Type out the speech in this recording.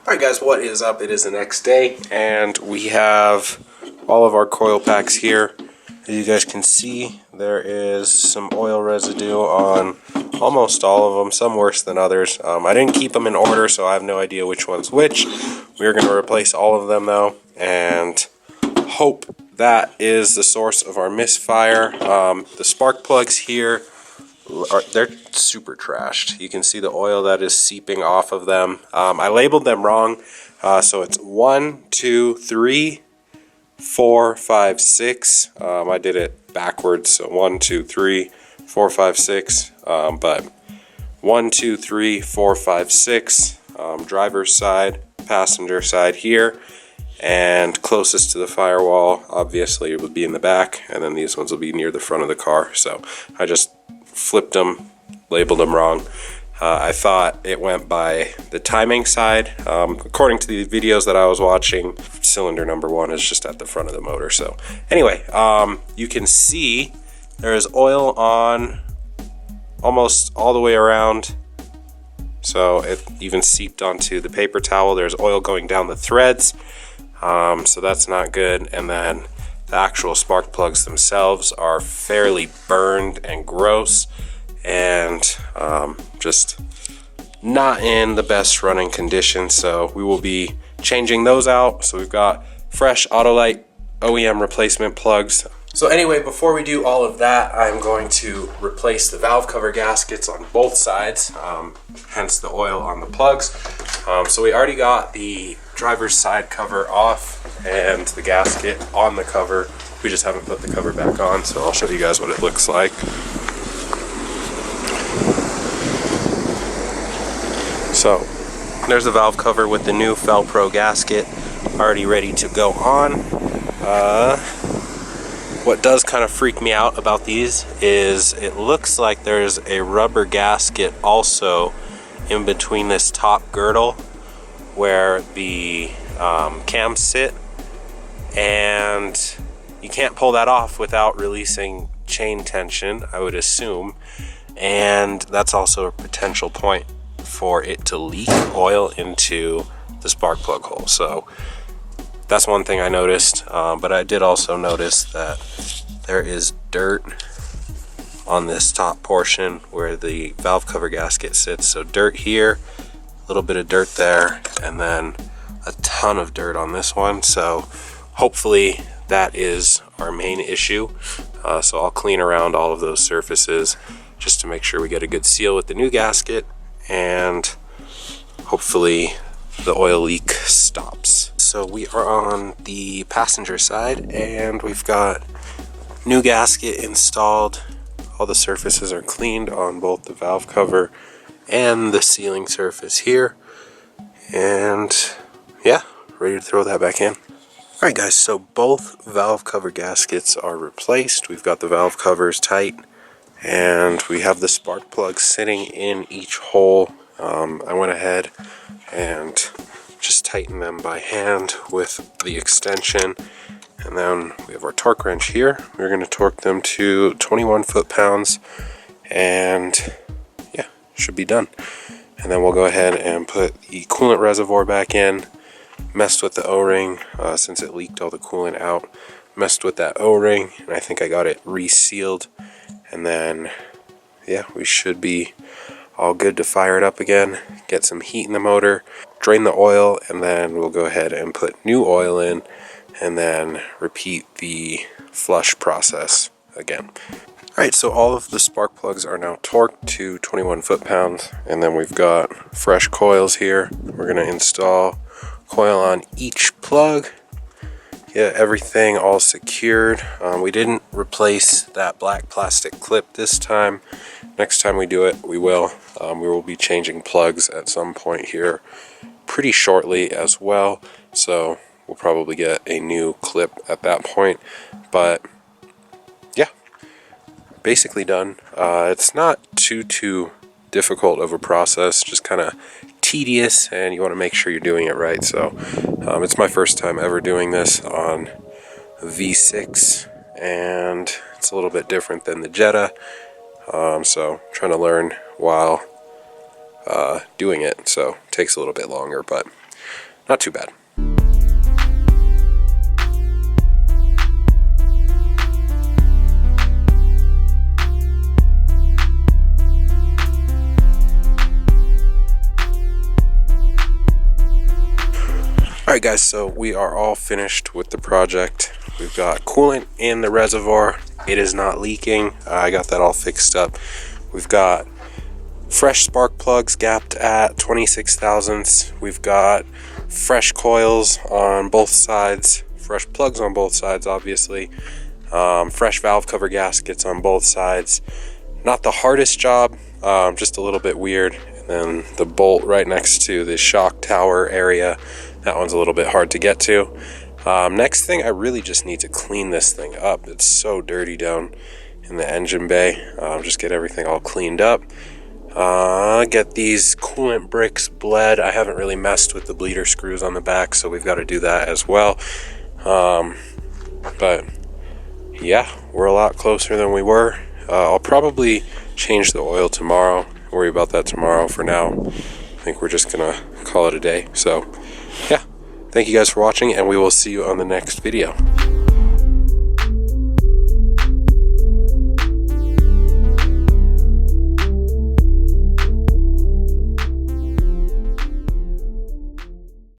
Alright guys, what is up? It is the next day and we have all of our coil packs here. As you guys can see, there is some oil residue on almost all of them, some worse than others. I didn't keep them in order, so I have no idea which one's which. We're going to replace all of them though and hope that is the source of our misfire. The spark plugs here, they're super trashed. You can see the oil that is seeping off of them. I labeled them wrong, so it's 1, 2, 3, 4, 5, 6. I did it backwards, so 1, 2, 3, 4, 5, 6. But 1, 2, 3, 4, 5, 6. Driver's side, passenger side here, and closest to the firewall, obviously, it would be in the back, and then these ones will be near the front of the car. So I just flipped them, labeled them wrong. I thought it went by the timing side. According to the videos that I was watching, cylinder number 1 is just at the front of the motor. So anyway, you can see there is oil on almost all the way around. So it even seeped onto the paper towel. There's oil going down the threads. So that's not good. And then the actual spark plugs themselves are fairly burned and gross and just not in the best running condition. So we will be changing those out. So we've got fresh Autolite OEM replacement plugs. So anyway, before we do all of that, I'm going to replace the valve cover gaskets on both sides, hence the oil on the plugs. So we already got the driver's side cover off and the gasket on the cover. We just haven't put the cover back on, so I'll show you guys what it looks like. So there's the valve cover with the new Felpro gasket already ready to go on. What does kind of freak me out about these is it looks like there's a rubber gasket also in between this top girdle where the cams sit, and you can't pull that off without releasing chain tension, I would assume, and that's also a potential point for it to leak oil into the spark plug hole. So that's one thing I noticed, but I did also notice that there is dirt on this top portion where the valve cover gasket sits. So dirt here, a little bit of dirt there, and then a ton of dirt on this one. So hopefully that is our main issue. So I'll clean around all of those surfaces just to make sure we get a good seal with the new gasket, and hopefully the oil leak stops. So we are on the passenger side and we've got new gasket installed. All the surfaces are cleaned on both the valve cover and the sealing surface here, and yeah, ready to throw that back in. Alright guys, so both valve cover gaskets are replaced. We've got the valve covers tight and we have the spark plugs sitting in each hole. I went ahead and just tighten them by hand with the extension, and then we have our torque wrench here. We're going to torque them to 21 foot-pounds, and yeah, should be done. And then we'll go ahead and put the coolant reservoir back in. Messed with the O-ring since it leaked all the coolant out. Messed with that O-ring, and I think I got it resealed. And then yeah, we should be all good to fire it up again, get some heat in the motor, drain the oil, and then we'll go ahead and put new oil in and then repeat the flush process again. Alright, so all of the spark plugs are now torqued to 21 foot-pounds, and then we've got fresh coils here. We're going to install coil on each plug. Yeah, everything all secured. We didn't replace that black plastic clip this time. Next time we do it, we will. We will be changing plugs at some point here pretty shortly as well. So we'll probably get a new clip at that point. But yeah, basically done. It's not too difficult of a process, just kind of tedious, and you want to make sure you're doing it right. So it's my first time ever doing this on V6, and it's a little bit different than the Jetta. So trying to learn while doing it, so it takes a little bit longer, but not too bad. Alright guys, so we are all finished with the project. We've got coolant in the reservoir. It is not leaking. I got that all fixed up. We've got fresh spark plugs gapped at 26 thousandths. We've got fresh coils on both sides. Fresh plugs on both sides, obviously. Fresh valve cover gaskets on both sides. Not the hardest job, just a little bit weird. And then the bolt right next to the shock tower area. That one's a little bit hard to get to. Next thing, I really just need to clean this thing up. It's so dirty down in the engine bay. Just get everything all cleaned up. Get these coolant bricks bled. I haven't really messed with the bleeder screws on the back, so we've got to do that as well. But yeah, we're a lot closer than we were. I'll probably change the oil tomorrow. Worry about that tomorrow. For now, I think we're just gonna call it a day. So yeah, thank you guys for watching, and we will see you on the next video.